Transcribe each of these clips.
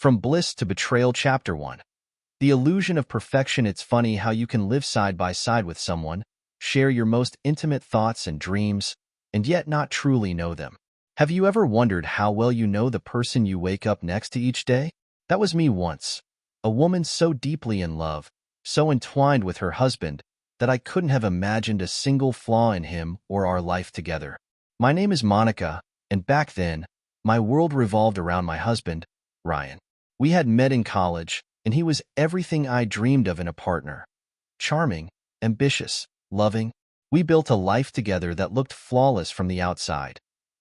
From Bliss to Betrayal Chapter 1. The illusion of perfection. It's funny how you can live side by side with someone, share your most intimate thoughts and dreams, and yet not truly know them. Have you ever wondered how well you know the person you wake up next to each day? That was me once. A woman so deeply in love, so entwined with her husband, that I couldn't have imagined a single flaw in him or our life together. My name is Monica, and back then, my world revolved around my husband, Ryan. We had met in college, and he was everything I dreamed of in a partner. Charming, ambitious, loving. We built a life together that looked flawless from the outside.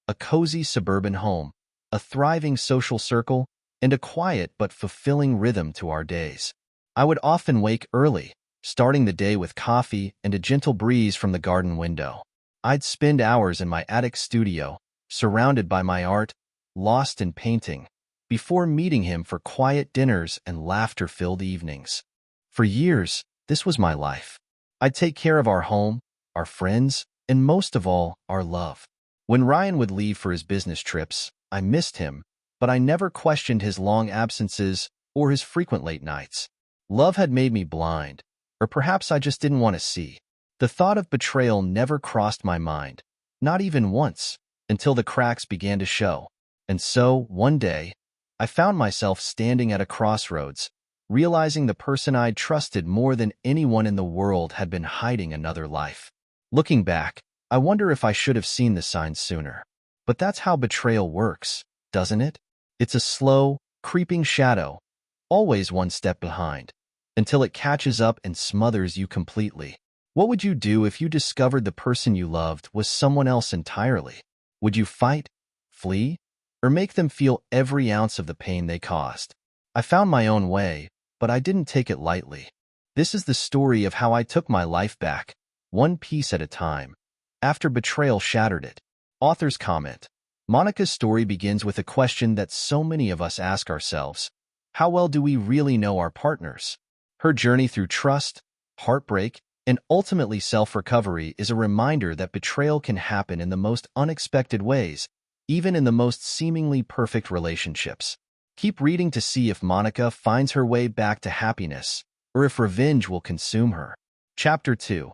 A cozy suburban home, a thriving social circle, and a quiet but fulfilling rhythm to our days. I would often wake early, starting the day with coffee and a gentle breeze from the garden window. I'd spend hours in my attic studio, surrounded by my art, lost in painting, before meeting him for quiet dinners and laughter-filled evenings. For years, this was my life. I'd take care of our home, our friends, and most of all, our love. When Ryan would leave for his business trips, I missed him, but I never questioned his long absences or his frequent late nights. Love had made me blind, or perhaps I just didn't want to see. The thought of betrayal never crossed my mind, not even once, until the cracks began to show. And so, one day, I found myself standing at a crossroads, realizing the person I'd trusted more than anyone in the world had been hiding another life. Looking back, I wonder if I should have seen the signs sooner. But that's how betrayal works, doesn't it? It's a slow, creeping shadow, always one step behind, until it catches up and smothers you completely. What would you do if you discovered the person you loved was someone else entirely? Would you fight, flee, or make them feel every ounce of the pain they caused? I found my own way, but I didn't take it lightly. This is the story of how I took my life back, one piece at a time, after betrayal shattered it. Author's comment. Monica's story begins with a question that so many of us ask ourselves. How well do we really know our partners? Her journey through trust, heartbreak, and ultimately self-recovery is a reminder that betrayal can happen in the most unexpected ways, even in the most seemingly perfect relationships. Keep reading to see if Monica finds her way back to happiness, or if revenge will consume her. Chapter 2.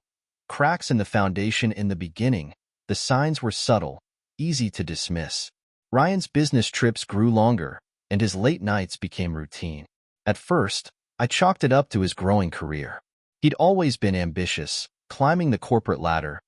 Cracks in the foundation. In the beginning, the signs were subtle, easy to dismiss. Ryan's business trips grew longer, and his late nights became routine. At first, I chalked it up to his growing career. He'd always been ambitious, climbing the corporate ladder,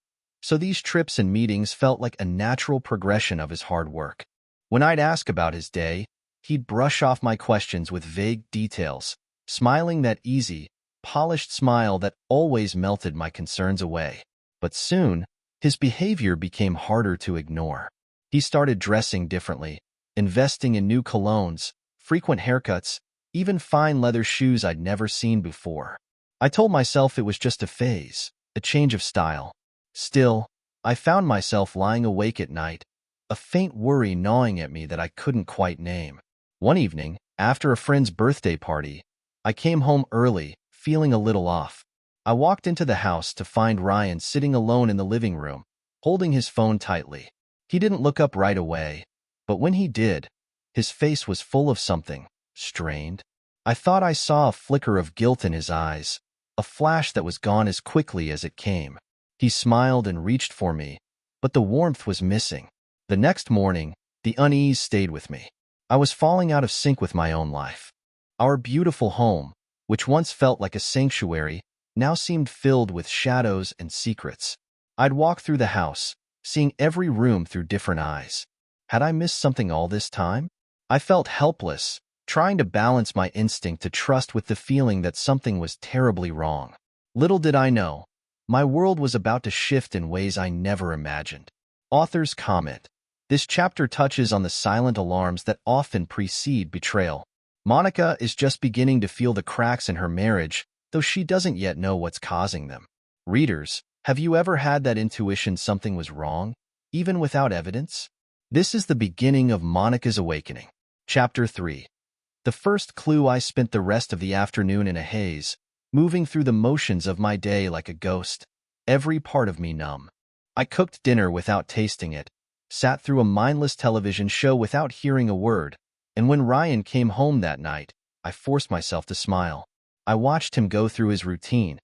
so these trips and meetings felt like a natural progression of his hard work. When I'd ask about his day, he'd brush off my questions with vague details, smiling that easy, polished smile that always melted my concerns away. But soon, his behavior became harder to ignore. He started dressing differently, investing in new colognes, frequent haircuts, even fine leather shoes I'd never seen before. I told myself it was just a phase, a change of style. Still, I found myself lying awake at night, a faint worry gnawing at me that I couldn't quite name. One evening, after a friend's birthday party, I came home early, feeling a little off. I walked into the house to find Ryan sitting alone in the living room, holding his phone tightly. He didn't look up right away, but when he did, his face was full of something strained. I thought I saw a flicker of guilt in his eyes, a flash that was gone as quickly as it came. He smiled and reached for me, but the warmth was missing. The next morning, the unease stayed with me. I was falling out of sync with my own life. Our beautiful home, which once felt like a sanctuary, now seemed filled with shadows and secrets. I'd walk through the house, seeing every room through different eyes. Had I missed something all this time? I felt helpless, trying to balance my instinct to trust with the feeling that something was terribly wrong. Little did I know, my world was about to shift in ways I never imagined. Author's comment. This chapter touches on the silent alarms that often precede betrayal. Monica is just beginning to feel the cracks in her marriage, though she doesn't yet know what's causing them. Readers, have you ever had that intuition something was wrong, even without evidence? This is the beginning of Monica's awakening. Chapter 3. The first clue. I spent the rest of the afternoon in a haze, moving through the motions of my day like a ghost, every part of me numb. I cooked dinner without tasting it, sat through a mindless television show without hearing a word, And when Ryan came home that night, I forced myself to smile. I watched him go through his routine,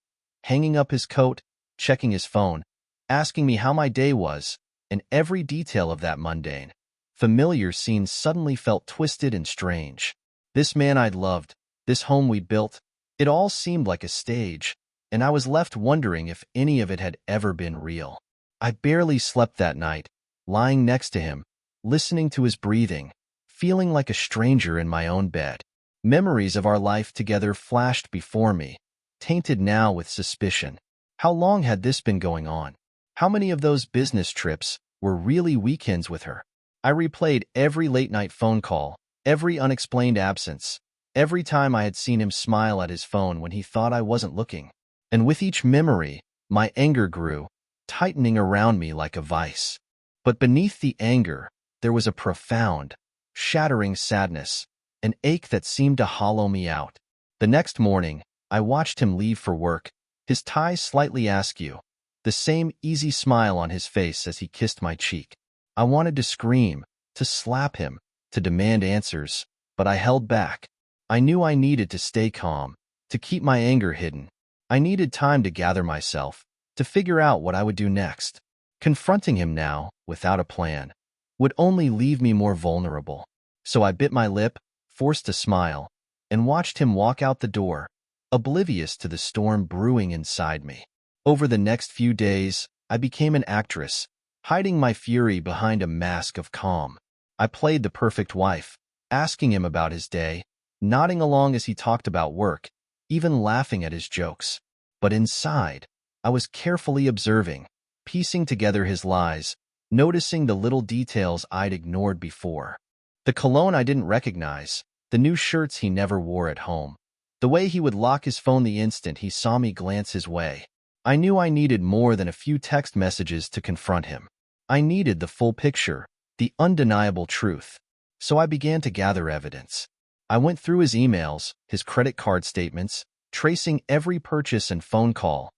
hanging up his coat, checking his phone, asking me how my day was, and every detail of that mundane, familiar scene suddenly felt twisted and strange. This man I'd loved, this home we'd built, it all seemed like a stage, and I was left wondering if any of it had ever been real. I barely slept that night, lying next to him, listening to his breathing, feeling like a stranger in my own bed. Memories of our life together flashed before me, tainted now with suspicion. How long had this been going on? How many of those business trips were really weekends with her? I replayed every late-night phone call, every unexplained absence, every time I had seen him smile at his phone when he thought I wasn't looking. And with each memory, my anger grew, tightening around me like a vice. But beneath the anger, there was a profound, shattering sadness, an ache that seemed to hollow me out. The next morning, I watched him leave for work, his tie slightly askew, the same easy smile on his face as he kissed my cheek. I wanted to scream, to slap him, to demand answers, but I held back. I knew I needed to stay calm, to keep my anger hidden. I needed time to gather myself, to figure out what I would do next. Confronting him now, without a plan, would only leave me more vulnerable. So I bit my lip, forced a smile, and watched him walk out the door, oblivious to the storm brewing inside me. Over the next few days, I became an actress, hiding my fury behind a mask of calm. I played the perfect wife, asking him about his day, nodding along as he talked about work, even laughing at his jokes. But inside, I was carefully observing, piecing together his lies, noticing the little details I'd ignored before. The cologne I didn't recognize, the new shirts he never wore at home, the way he would lock his phone the instant he saw me glance his way. I knew I needed more than a few text messages to confront him. I needed the full picture, the undeniable truth. So I began to gather evidence. I went through his emails, his credit card statements, tracing every purchase and phone call,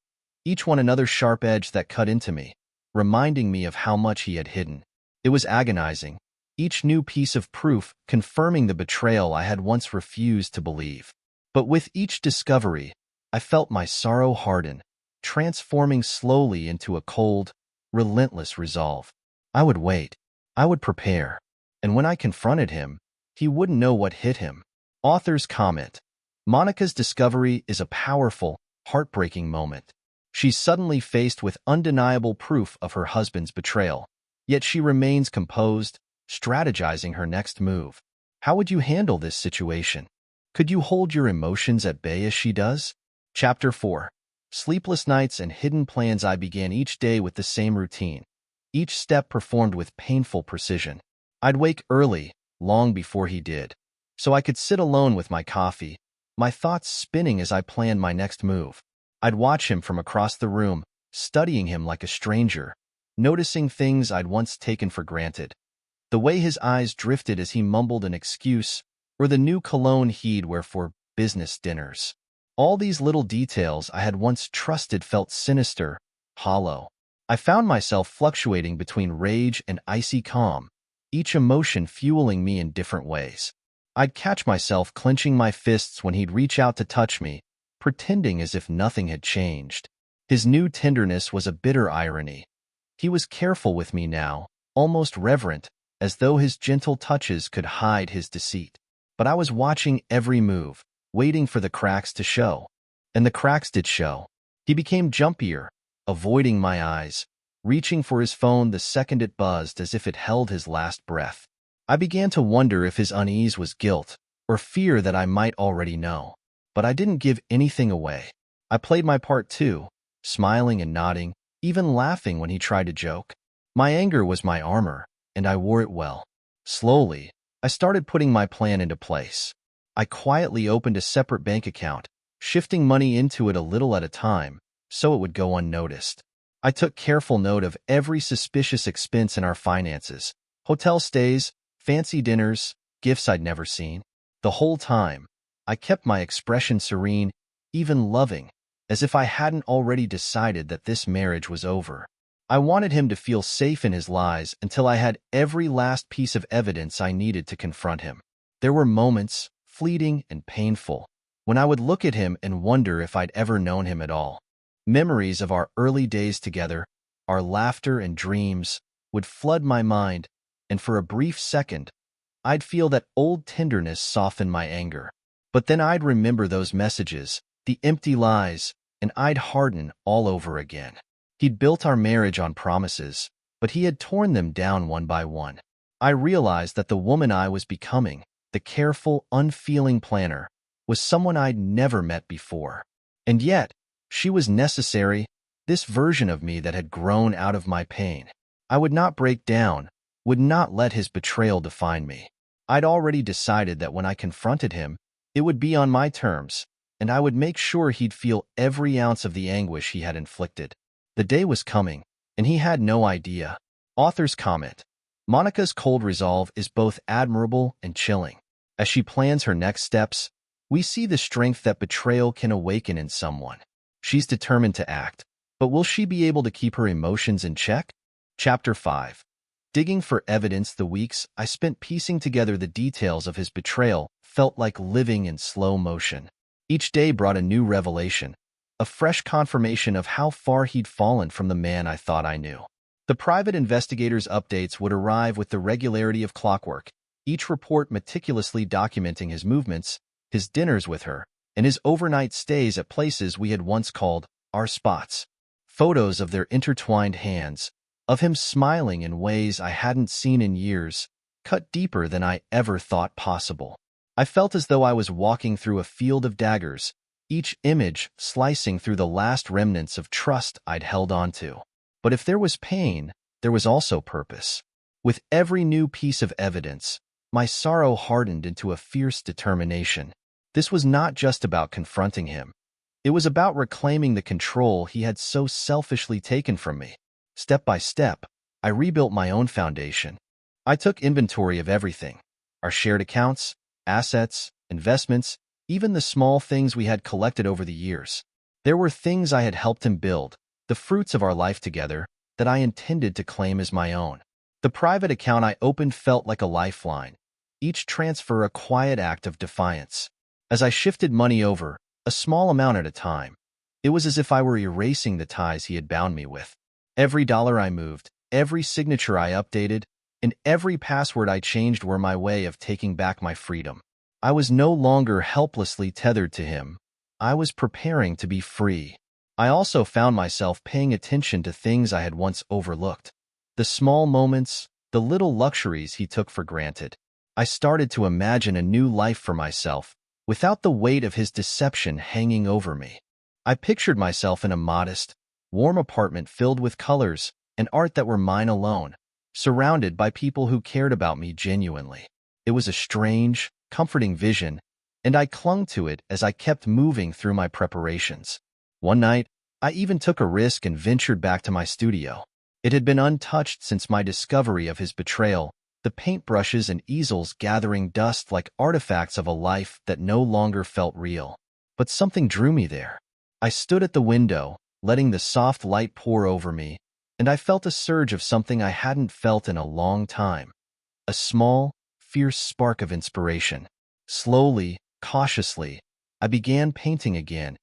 each one another sharp edge that cut into me, reminding me of how much he had hidden. It was agonizing, each new piece of proof confirming the betrayal I had once refused to believe. But with each discovery, I felt my sorrow harden, transforming slowly into a cold, relentless resolve. I would wait. I would prepare. And when I confronted him, he wouldn't know what hit him. Author's comment. Monica's discovery is a powerful, heartbreaking moment. She's suddenly faced with undeniable proof of her husband's betrayal, yet she remains composed, strategizing her next move. How would you handle this situation? Could you hold your emotions at bay as she does? Chapter 4. Sleepless nights and hidden plans. I began each day with the same routine, each step performed with painful precision. I'd wake early, long before he did, so I could sit alone with my coffee, my thoughts spinning as I planned my next move. I'd watch him from across the room, studying him like a stranger, noticing things I'd once taken for granted. The way his eyes drifted as he mumbled an excuse, or the new cologne he'd wear for business dinners. All these little details I had once trusted felt sinister, hollow. I found myself fluctuating between rage and icy calm, each emotion fueling me in different ways. I'd catch myself clenching my fists when he'd reach out to touch me, pretending as if nothing had changed. His new tenderness was a bitter irony. He was careful with me now, almost reverent, as though his gentle touches could hide his deceit. But I was watching every move, waiting for the cracks to show. And the cracks did show. He became jumpier, avoiding my eyes, reaching for his phone the second it buzzed as if it held his last breath. I began to wonder if his unease was guilt, or fear that I might already know. But I didn't give anything away. I played my part too, smiling and nodding, even laughing when he tried to joke. My anger was my armor, and I wore it well. Slowly, I started putting my plan into place. I quietly opened a separate bank account, shifting money into it a little at a time, so it would go unnoticed. I took careful note of every suspicious expense in our finances, hotel stays, fancy dinners, gifts I'd never seen. The whole time, I kept my expression serene, even loving, as if I hadn't already decided that this marriage was over. I wanted him to feel safe in his lies until I had every last piece of evidence I needed to confront him. There were moments, fleeting and painful, when I would look at him and wonder if I'd ever known him at all. Memories of our early days together, our laughter and dreams, would flood my mind, and for a brief second, I'd feel that old tenderness soften my anger. But then I'd remember those messages, the empty lies, and I'd harden all over again. He'd built our marriage on promises, but he had torn them down one by one. I realized that the woman I was becoming, the careful, unfeeling planner, was someone I'd never met before. And yet, she was necessary, this version of me that had grown out of my pain. I would not break down, would not let his betrayal define me. I'd already decided that when I confronted him, it would be on my terms, and I would make sure he'd feel every ounce of the anguish he had inflicted. The day was coming, and he had no idea. Author's comment: Monica's cold resolve is both admirable and chilling. As she plans her next steps, we see the strength that betrayal can awaken in someone. She's determined to act, but will she be able to keep her emotions in check? Chapter 5. Digging for evidence. The weeks I spent piecing together the details of his betrayal felt like living in slow motion. Each day brought a new revelation, a fresh confirmation of how far he'd fallen from the man I thought I knew. The private investigator's updates would arrive with the regularity of clockwork, each report meticulously documenting his movements, his dinners with her, and his overnight stays at places we had once called our spots. Photos of their intertwined hands, of him smiling in ways I hadn't seen in years, cut deeper than I ever thought possible. I felt as though I was walking through a field of daggers, each image slicing through the last remnants of trust I'd held onto. But if there was pain, there was also purpose. With every new piece of evidence, my sorrow hardened into a fierce determination. This was not just about confronting him. It was about reclaiming the control he had so selfishly taken from me. Step by step, I rebuilt my own foundation. I took inventory of everything: our shared accounts, assets, investments, even the small things we had collected over the years. There were things I had helped him build, the fruits of our life together, that I intended to claim as my own. The private account I opened felt like a lifeline, each transfer a quiet act of defiance. As I shifted money over, a small amount at a time, it was as if I were erasing the ties he had bound me with. Every dollar I moved, every signature I updated, and every password I changed were my way of taking back my freedom. I was no longer helplessly tethered to him. I was preparing to be free. I also found myself paying attention to things I had once overlooked. The small moments, the little luxuries he took for granted. I started to imagine a new life for myself, without the weight of his deception hanging over me. I pictured myself in a modest, warm apartment filled with colors and art that were mine alone, surrounded by people who cared about me genuinely. It was a strange, comforting vision, and I clung to it as I kept moving through my preparations. One night, I even took a risk and ventured back to my studio. It had been untouched since my discovery of his betrayal, the paintbrushes and easels gathering dust like artifacts of a life that no longer felt real. But something drew me there. I stood at the window, letting the soft light pour over me, and I felt a surge of something I hadn't felt in a long time. A small, fierce spark of inspiration. Slowly, cautiously, I began painting again,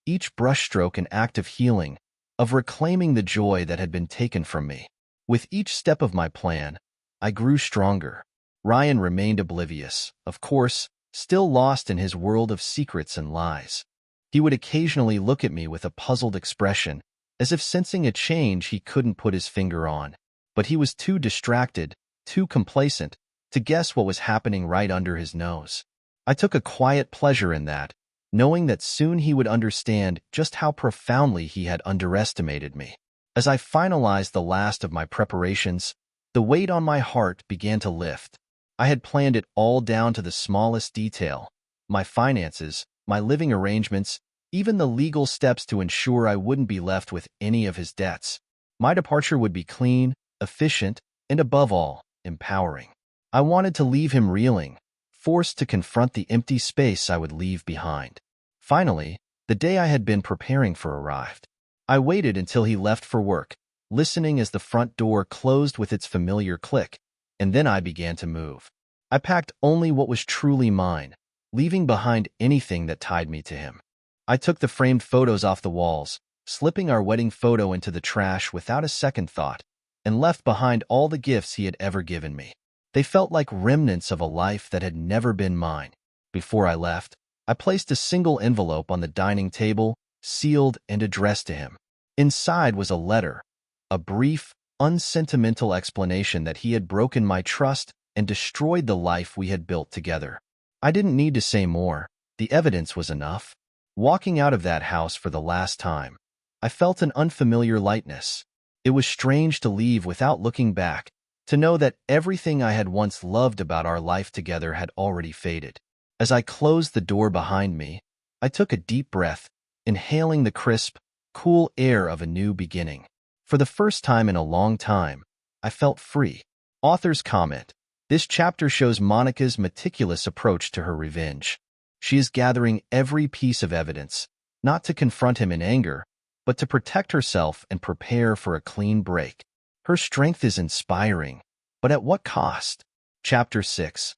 each brushstroke an act of healing, of reclaiming the joy that had been taken from me. With each step of my plan, I grew stronger. Ryan remained oblivious, of course, still lost in his world of secrets and lies. He would occasionally look at me with a puzzled expression, as if sensing a change he couldn't put his finger on. But he was too distracted, too complacent, to guess what was happening right under his nose. I took a quiet pleasure in that, knowing that soon he would understand just how profoundly he had underestimated me. As I finalized the last of my preparations, the weight on my heart began to lift. I had planned it all down to the smallest detail: my finances, my living arrangements, even the legal steps to ensure I wouldn't be left with any of his debts. My departure would be clean, efficient, and above all, empowering. I wanted to leave him reeling, forced to confront the empty space I would leave behind. Finally, the day I had been preparing for arrived. I waited until he left for work, listening as the front door closed with its familiar click, and then I began to move. I packed only what was truly mine, leaving behind anything that tied me to him. I took the framed photos off the walls, slipping our wedding photo into the trash without a second thought, and left behind all the gifts he had ever given me. They felt like remnants of a life that had never been mine. Before I left, I placed a single envelope on the dining table, sealed and addressed to him. Inside was a letter, a brief, unsentimental explanation that he had broken my trust and destroyed the life we had built together. I didn't need to say more. The evidence was enough. Walking out of that house for the last time, I felt an unfamiliar lightness. It was strange to leave without looking back, to know that everything I had once loved about our life together had already faded. As I closed the door behind me, I took a deep breath, inhaling the crisp, cool air of a new beginning. For the first time in a long time, I felt free. Author's comment: this chapter shows Monica's meticulous approach to her revenge. She is gathering every piece of evidence, not to confront him in anger, but to protect herself and prepare for a clean break. Her strength is inspiring, but at what cost? Chapter 6.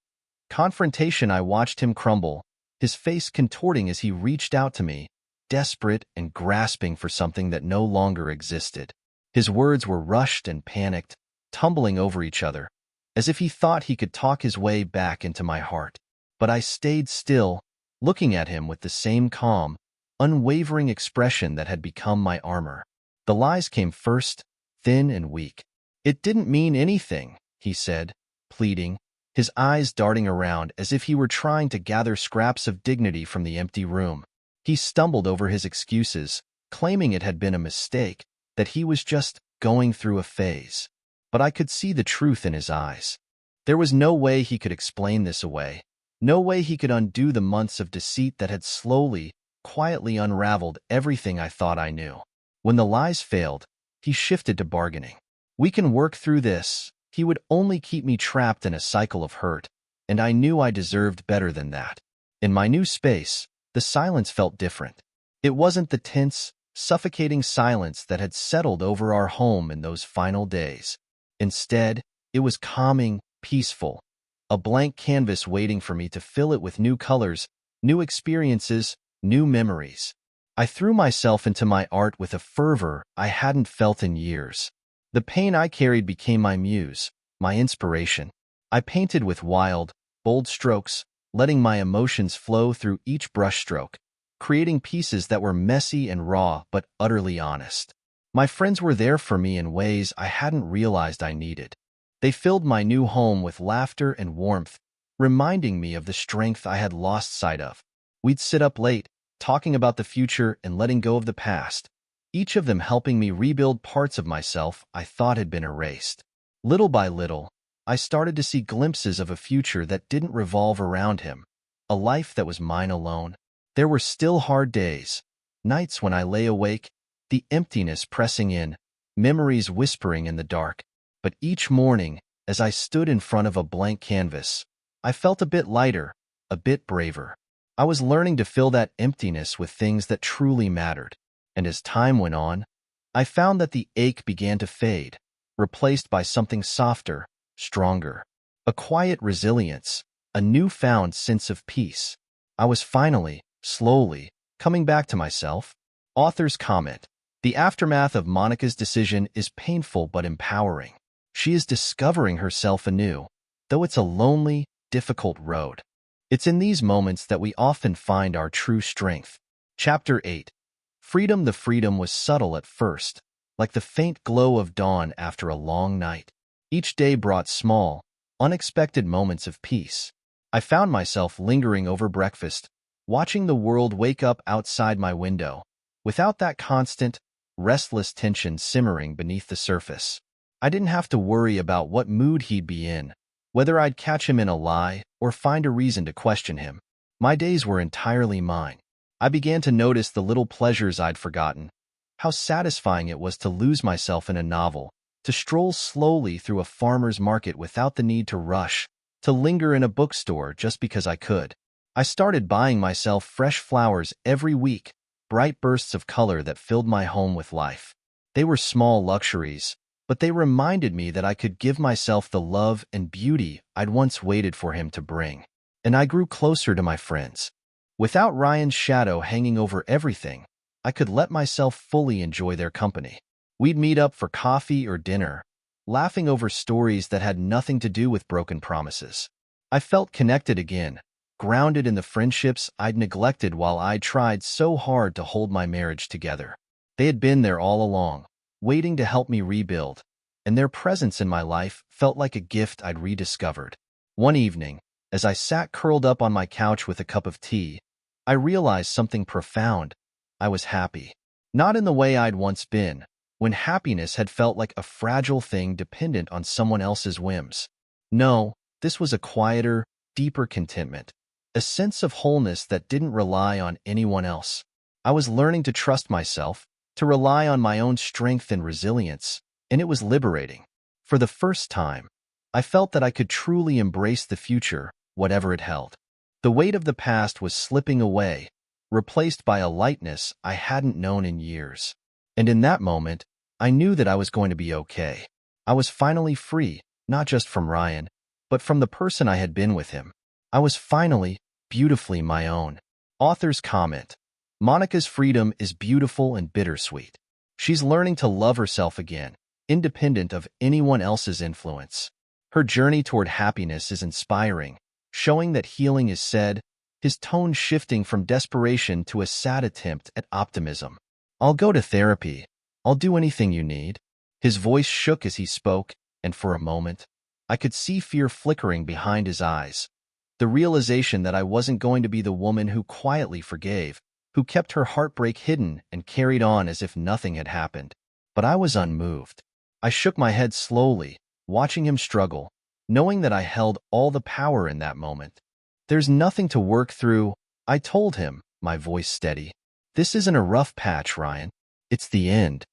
Confrontation. I watched him crumble, his face contorting as he reached out to me, desperate and grasping for something that no longer existed. His words were rushed and panicked, tumbling over each other, as if he thought he could talk his way back into my heart. But I stayed still, looking at him with the same calm, unwavering expression that had become my armor. The lies came first, thin and weak. "It didn't mean anything," he said, pleading, his eyes darting around as if he were trying to gather scraps of dignity from the empty room. He stumbled over his excuses, claiming it had been a mistake, that he was just going through a phase. But I could see the truth in his eyes. There was no way he could explain this away, no way he could undo the months of deceit that had slowly, quietly unraveled everything I thought I knew. When the lies failed, he shifted to bargaining. "We can work through this." He would only keep me trapped in a cycle of hurt, and I knew I deserved better than that. In my new space, the silence felt different. It wasn't the tense, suffocating silence that had settled over our home in those final days. Instead, it was calming, peaceful, a blank canvas waiting for me to fill it with new colors, new experiences, new memories. I threw myself into my art with a fervor I hadn't felt in years. The pain I carried became my muse, my inspiration. I painted with wild, bold strokes, letting my emotions flow through each brushstroke, creating pieces that were messy and raw but utterly honest. My friends were there for me in ways I hadn't realized I needed. They filled my new home with laughter and warmth, reminding me of the strength I had lost sight of. We'd sit up late, talking about the future and letting go of the past, each of them helping me rebuild parts of myself I thought had been erased. Little by little, I started to see glimpses of a future that didn't revolve around him, a life that was mine alone. There were still hard days, nights when I lay awake, the emptiness pressing in, memories whispering in the dark. But each morning, as I stood in front of a blank canvas, I felt a bit lighter, a bit braver. I was learning to fill that emptiness with things that truly mattered. And as time went on, I found that the ache began to fade, replaced by something softer, stronger. A quiet resilience, a newfound sense of peace. I was finally, slowly, coming back to myself. Author's comment: the aftermath of Monica's decision is painful but empowering. She is discovering herself anew, though it's a lonely, difficult road. It's in these moments that we often find our true strength. Chapter 8. Freedom. The freedom was subtle at first, like the faint glow of dawn after a long night. Each day brought small, unexpected moments of peace. I found myself lingering over breakfast, watching the world wake up outside my window, without that constant, restless tension simmering beneath the surface. I didn't have to worry about what mood he'd be in, whether I'd catch him in a lie or find a reason to question him. My days were entirely mine. I began to notice the little pleasures I'd forgotten, how satisfying it was to lose myself in a novel, to stroll slowly through a farmer's market without the need to rush, to linger in a bookstore just because I could. I started buying myself fresh flowers every week, bright bursts of color that filled my home with life. They were small luxuries, but they reminded me that I could give myself the love and beauty I'd once waited for him to bring. And I grew closer to my friends. Without Ryan's shadow hanging over everything, I could let myself fully enjoy their company. We'd meet up for coffee or dinner, laughing over stories that had nothing to do with broken promises. I felt connected again, grounded in the friendships I'd neglected while I tried so hard to hold my marriage together. They had been there all along, waiting to help me rebuild, and their presence in my life felt like a gift I'd rediscovered. One evening, as I sat curled up on my couch with a cup of tea, I realized something profound. I was happy. Not in the way I'd once been, when happiness had felt like a fragile thing dependent on someone else's whims. No, this was a quieter, deeper contentment, a sense of wholeness that didn't rely on anyone else. I was learning to trust myself, to rely on my own strength and resilience, and it was liberating. For the first time, I felt that I could truly embrace the future, whatever it held. The weight of the past was slipping away, replaced by a lightness I hadn't known in years. And in that moment, I knew that I was going to be okay. I was finally free, not just from Ryan, but from the person I had been with him. I was finally, beautifully my own. Author's comment: Monica's freedom is beautiful and bittersweet. She's learning to love herself again, independent of anyone else's influence. Her journey toward happiness is inspiring, showing that healing is said, his tone shifting from desperation to a sad attempt at optimism. I'll go to therapy. I'll do anything you need. His voice shook as he spoke, and for a moment, I could see fear flickering behind his eyes. The realization that I wasn't going to be the woman who quietly forgave, who kept her heartbreak hidden and carried on as if nothing had happened. But I was unmoved. I shook my head slowly, watching him struggle, knowing that I held all the power in that moment. There's nothing to work through, I told him, my voice steady. This isn't a rough patch, Ryan. It's the end.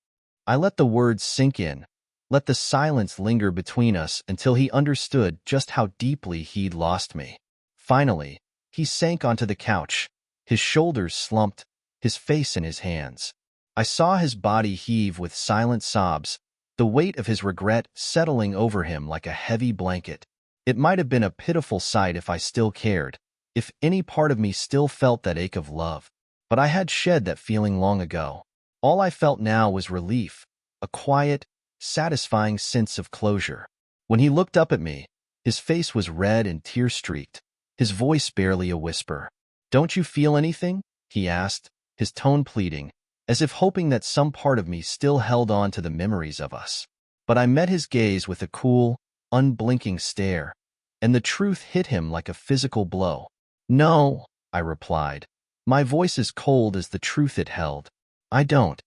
I let the words sink in, let the silence linger between us until he understood just how deeply he'd lost me. Finally, he sank onto the couch, his shoulders slumped, his face in his hands. I saw his body heave with silent sobs, the weight of his regret settling over him like a heavy blanket. It might have been a pitiful sight if I still cared, if any part of me still felt that ache of love. But I had shed that feeling long ago. All I felt now was relief, a quiet, satisfying sense of closure. When he looked up at me, his face was red and tear-streaked, his voice barely a whisper. "Don't you feel anything?" he asked, his tone pleading, as if hoping that some part of me still held on to the memories of us. But I met his gaze with a cool, unblinking stare, and the truth hit him like a physical blow. "No," I replied, my voice as cold as the truth it held. "I don't."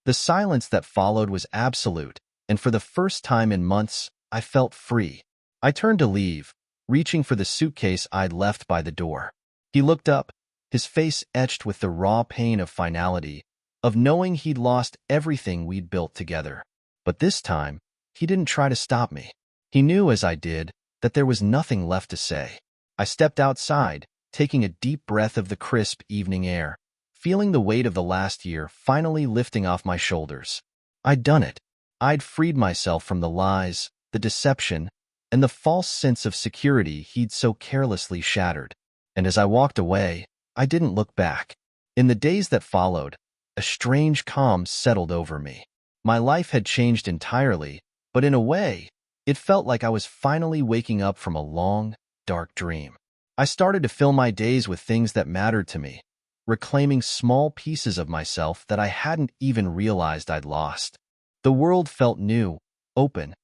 The silence that followed was absolute, and for the first time in months, I felt free. I turned to leave, reaching for the suitcase I'd left by the door. He looked up, his face etched with the raw pain of finality, of knowing he'd lost everything we'd built together. But this time, he didn't try to stop me. He knew, as I did, that there was nothing left to say. I stepped outside, taking a deep breath of the crisp evening air, feeling the weight of the last year finally lifting off my shoulders. I'd done it. I'd freed myself from the lies, the deception, and the false sense of security he'd so carelessly shattered. And as I walked away, I didn't look back. In the days that followed, a strange calm settled over me. My life had changed entirely, but in a way, it felt like I was finally waking up from a long, dark dream. I started to fill my days with things that mattered to me, reclaiming small pieces of myself that I hadn't even realized I'd lost. The world felt new, open,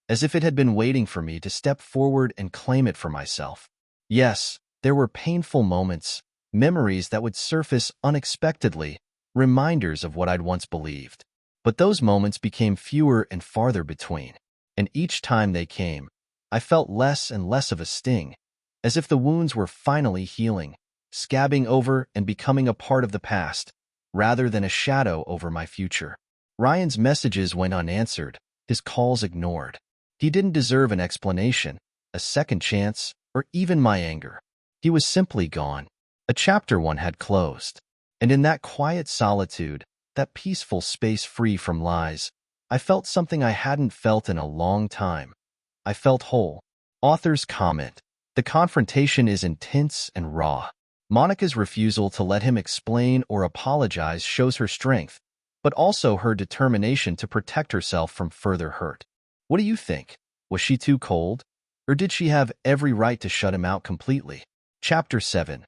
as if it had been waiting for me to step forward and claim it for myself. Yes, there were painful moments, memories that would surface unexpectedly, reminders of what I'd once believed. But those moments became fewer and farther between, and each time they came, I felt less and less of a sting, as if the wounds were finally healing, scabbing over and becoming a part of the past, rather than a shadow over my future. Ryan's messages went unanswered, his calls ignored. He didn't deserve an explanation, a second chance, or even my anger. He was simply gone. A chapter one had closed. And in that quiet solitude, that peaceful space free from lies, I felt something I hadn't felt in a long time. I felt whole. Author's comment. The confrontation is intense and raw. Monica's refusal to let him explain or apologize shows her strength, but also her determination to protect herself from further hurt. What do you think? Was she too cold? Or did she have every right to shut him out completely? Chapter 7.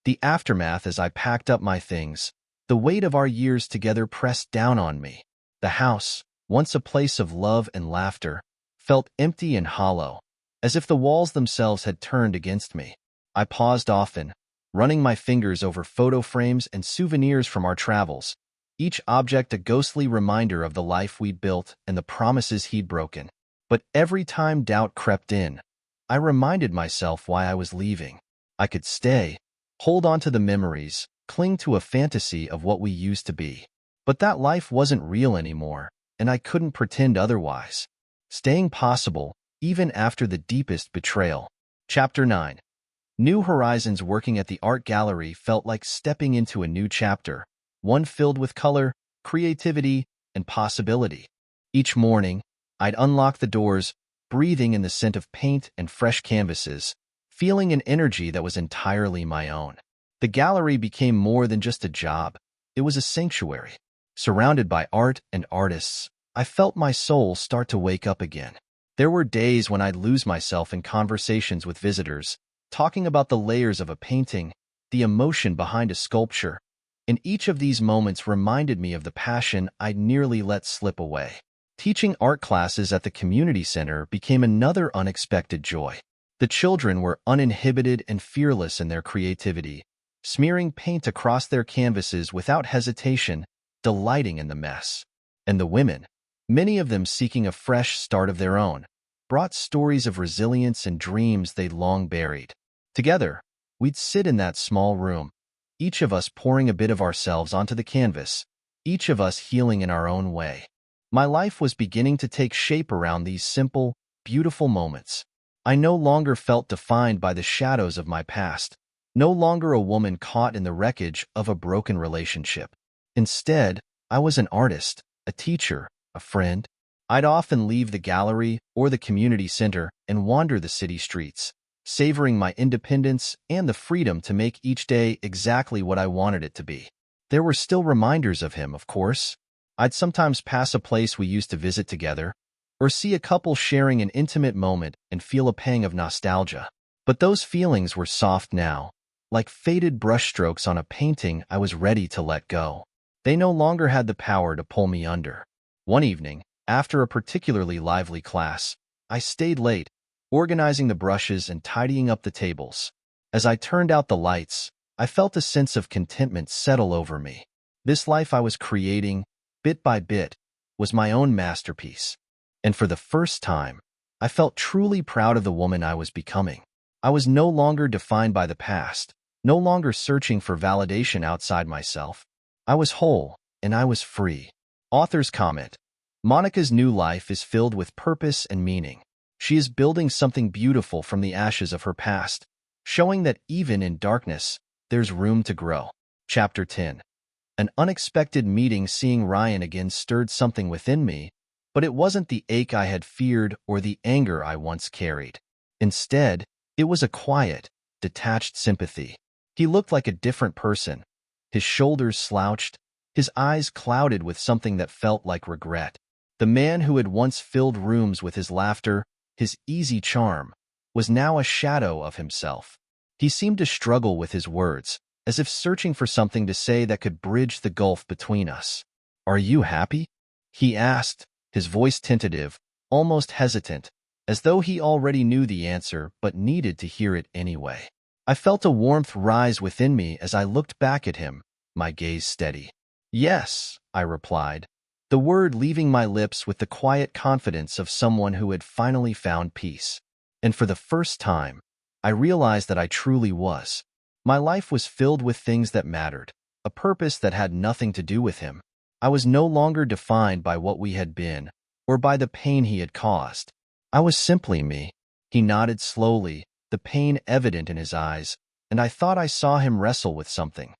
The aftermath. As I packed up my things, the weight of our years together pressed down on me. The house, once a place of love and laughter, felt empty and hollow, as if the walls themselves had turned against me. I paused often, running my fingers over photo frames and souvenirs from our travels, each object a ghostly reminder of the life we'd built and the promises he'd broken. But every time doubt crept in, I reminded myself why I was leaving. I could stay, hold on to the memories, cling to a fantasy of what we used to be. But that life wasn't real anymore, and I couldn't pretend otherwise. Staying possible, even after the deepest betrayal. Chapter 9. New Horizons. Working at the art gallery felt like stepping into a new chapter, one filled with color, creativity, and possibility. Each morning, I'd unlock the doors, breathing in the scent of paint and fresh canvases, feeling an energy that was entirely my own. The gallery became more than just a job. It was a sanctuary. Surrounded by art and artists, I felt my soul start to wake up again. There were days when I'd lose myself in conversations with visitors, talking about the layers of a painting, the emotion behind a sculpture, and each of these moments reminded me of the passion I'd nearly let slip away. Teaching art classes at the community center became another unexpected joy. The children were uninhibited and fearless in their creativity, smearing paint across their canvases without hesitation, delighting in the mess. And the women, many of them seeking a fresh start of their own, brought stories of resilience and dreams they'd long buried. Together, we'd sit in that small room, each of us pouring a bit of ourselves onto the canvas, each of us healing in our own way. My life was beginning to take shape around these simple, beautiful moments. I no longer felt defined by the shadows of my past, no longer a woman caught in the wreckage of a broken relationship. Instead, I was an artist, a teacher, a friend. I'd often leave the gallery or the community center and wander the city streets, savoring my independence and the freedom to make each day exactly what I wanted it to be. There were still reminders of him, of course. I'd sometimes pass a place we used to visit together, or see a couple sharing an intimate moment and feel a pang of nostalgia. But those feelings were soft now, like faded brushstrokes on a painting I was ready to let go. They no longer had the power to pull me under. One evening, after a particularly lively class, I stayed late, organizing the brushes and tidying up the tables. As I turned out the lights, I felt a sense of contentment settle over me. This life I was creating, bit by bit, was my own masterpiece. And for the first time, I felt truly proud of the woman I was becoming. I was no longer defined by the past, no longer searching for validation outside myself. I was whole, and I was free. Author's comment. Monica's new life is filled with purpose and meaning. She is building something beautiful from the ashes of her past, showing that even in darkness, there's room to grow. Chapter 10. An unexpected meeting. Seeing Ryan again stirred something within me, but it wasn't the ache I had feared or the anger I once carried. Instead, it was a quiet, detached sympathy. He looked like a different person, his shoulders slouched, his eyes clouded with something that felt like regret. The man who had once filled rooms with his laughter, his easy charm, was now a shadow of himself. He seemed to struggle with his words, as if searching for something to say that could bridge the gulf between us. "Are you happy?" he asked, his voice tentative, almost hesitant, as though he already knew the answer but needed to hear it anyway. I felt a warmth rise within me as I looked back at him, my gaze steady. "Yes," I replied, the word leaving my lips with the quiet confidence of someone who had finally found peace. And for the first time, I realized that I truly was. My life was filled with things that mattered, a purpose that had nothing to do with him. I was no longer defined by what we had been, or by the pain he had caused. I was simply me. He nodded slowly, the pain evident in his eyes, and I thought I saw him wrestle with something.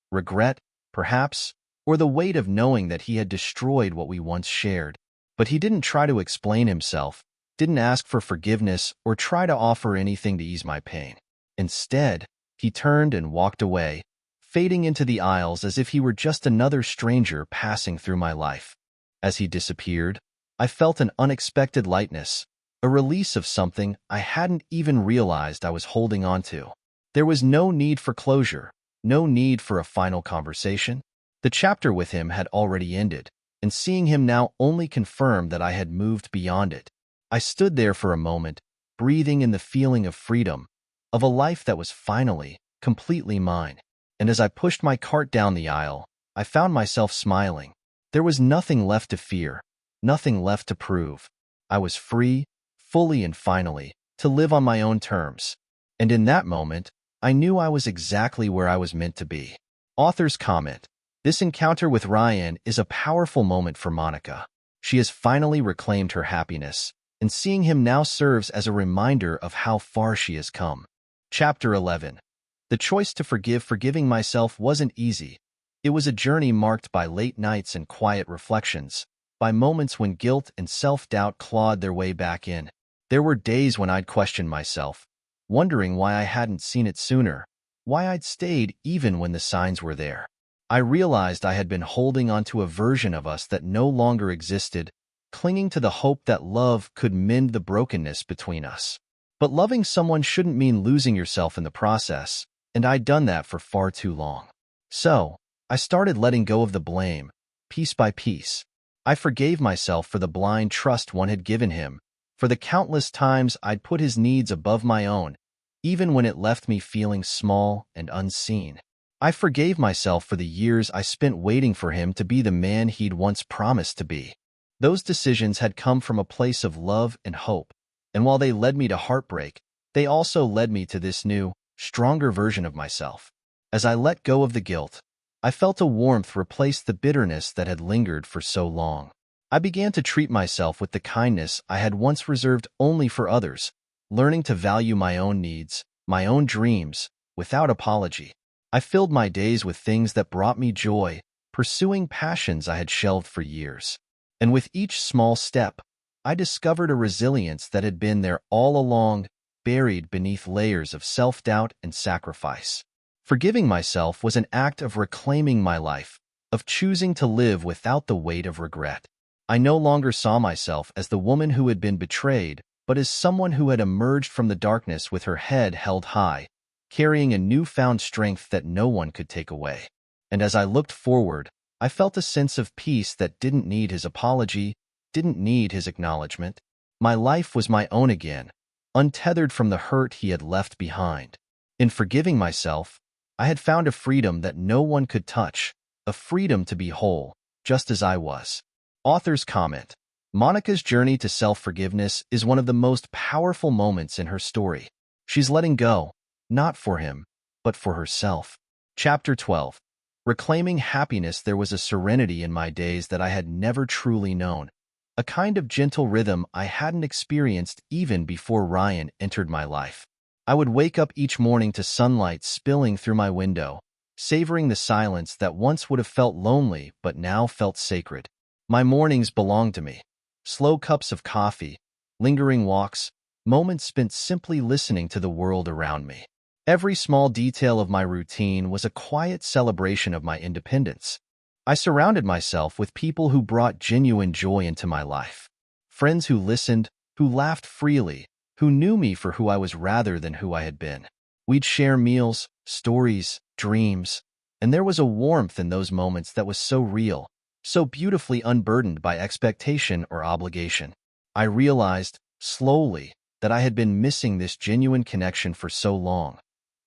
Regret, perhaps, or the weight of knowing that he had destroyed what we once shared. But he didn't try to explain himself, didn't ask for forgiveness, or try to offer anything to ease my pain. Instead, he turned and walked away, fading into the aisles as if he were just another stranger passing through my life. As he disappeared, I felt an unexpected lightness, a release of something I hadn't even realized I was holding on to. There was no need for closure, no need for a final conversation. The chapter with him had already ended, and seeing him now only confirmed that I had moved beyond it. I stood there for a moment, breathing in the feeling of freedom, of a life that was finally, completely mine. And as I pushed my cart down the aisle, I found myself smiling. There was nothing left to fear, nothing left to prove. I was free, fully and finally, to live on my own terms. And in that moment, I knew I was exactly where I was meant to be. Author's comment. This encounter with Ryan is a powerful moment for Monica. She has finally reclaimed her happiness, and seeing him now serves as a reminder of how far she has come. Chapter 11. The choice to forgiving myself wasn't easy. It was a journey marked by late nights and quiet reflections, by moments when guilt and self-doubt clawed their way back in. There were days when I'd question myself, wondering why I hadn't seen it sooner, why I'd stayed even when the signs were there. I realized I had been holding onto a version of us that no longer existed, clinging to the hope that love could mend the brokenness between us. But loving someone shouldn't mean losing yourself in the process, and I'd done that for far too long. So, I started letting go of the blame, piece by piece. I forgave myself for the blind trust one had given him, for the countless times I'd put his needs above my own, even when it left me feeling small and unseen. I forgave myself for the years I spent waiting for him to be the man he'd once promised to be. Those decisions had come from a place of love and hope, and while they led me to heartbreak, they also led me to this new, stronger version of myself. As I let go of the guilt, I felt a warmth replace the bitterness that had lingered for so long. I began to treat myself with the kindness I had once reserved only for others, learning to value my own needs, my own dreams, without apology. I filled my days with things that brought me joy, pursuing passions I had shelved for years. And with each small step, I discovered a resilience that had been there all along, buried beneath layers of self-doubt and sacrifice. Forgiving myself was an act of reclaiming my life, of choosing to live without the weight of regret. I no longer saw myself as the woman who had been betrayed, but as someone who had emerged from the darkness with her head held high, carrying a newfound strength that no one could take away. And as I looked forward, I felt a sense of peace that didn't need his apology, didn't need his acknowledgement. My life was my own again, untethered from the hurt he had left behind. In forgiving myself, I had found a freedom that no one could touch, a freedom to be whole, just as I was. Author's comment. Monica's journey to self-forgiveness is one of the most powerful moments in her story. She's letting go, not for him, but for herself. Chapter 12. Reclaiming happiness. There was a serenity in my days that I had never truly known, a kind of gentle rhythm I hadn't experienced even before Ryan entered my life. I would wake up each morning to sunlight spilling through my window, savoring the silence that once would have felt lonely but now felt sacred. My mornings belonged to me. Slow cups of coffee, lingering walks, moments spent simply listening to the world around me. Every small detail of my routine was a quiet celebration of my independence. I surrounded myself with people who brought genuine joy into my life. Friends who listened, who laughed freely, who knew me for who I was rather than who I had been. We'd share meals, stories, dreams, and there was a warmth in those moments that was so real, so beautifully unburdened by expectation or obligation. I realized, slowly, that I had been missing this genuine connection for so long,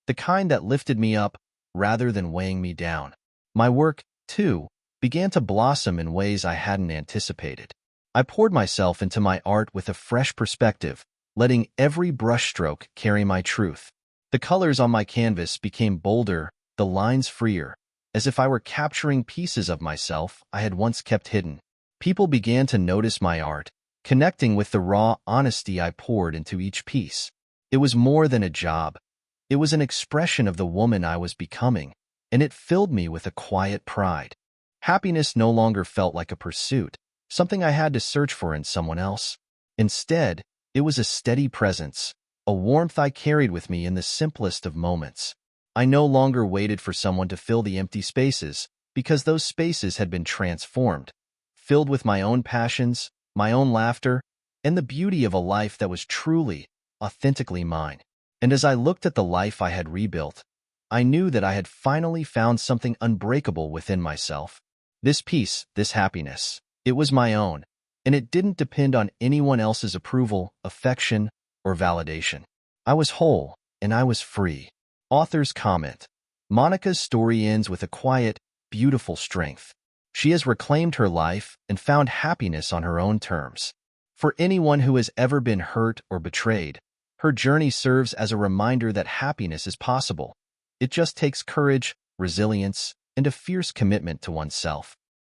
the kind that lifted me up rather than weighing me down. My work, too, began to blossom in ways I hadn't anticipated. I poured myself into my art with a fresh perspective, letting every brushstroke carry my truth. The colors on my canvas became bolder, the lines freer, as if I were capturing pieces of myself I had once kept hidden. People began to notice my art, connecting with the raw honesty I poured into each piece. It was more than a job. It was an expression of the woman I was becoming, and it filled me with a quiet pride. Happiness no longer felt like a pursuit. something I had to search for in someone else. Instead, it was a steady presence, a warmth I carried with me in the simplest of moments. I no longer waited for someone to fill the empty spaces, because those spaces had been transformed, filled with my own passions, my own laughter, and the beauty of a life that was truly, authentically mine. And as I looked at the life I had rebuilt, I knew that I had finally found something unbreakable within myself. This peace, this happiness, it was my own, and it didn't depend on anyone else's approval, affection, or validation. I was whole, and I was free. Author's comment. Monica's story ends with a quiet, beautiful strength. She has reclaimed her life and found happiness on her own terms. For anyone who has ever been hurt or betrayed, her journey serves as a reminder that happiness is possible. It just takes courage, resilience, and a fierce commitment to oneself.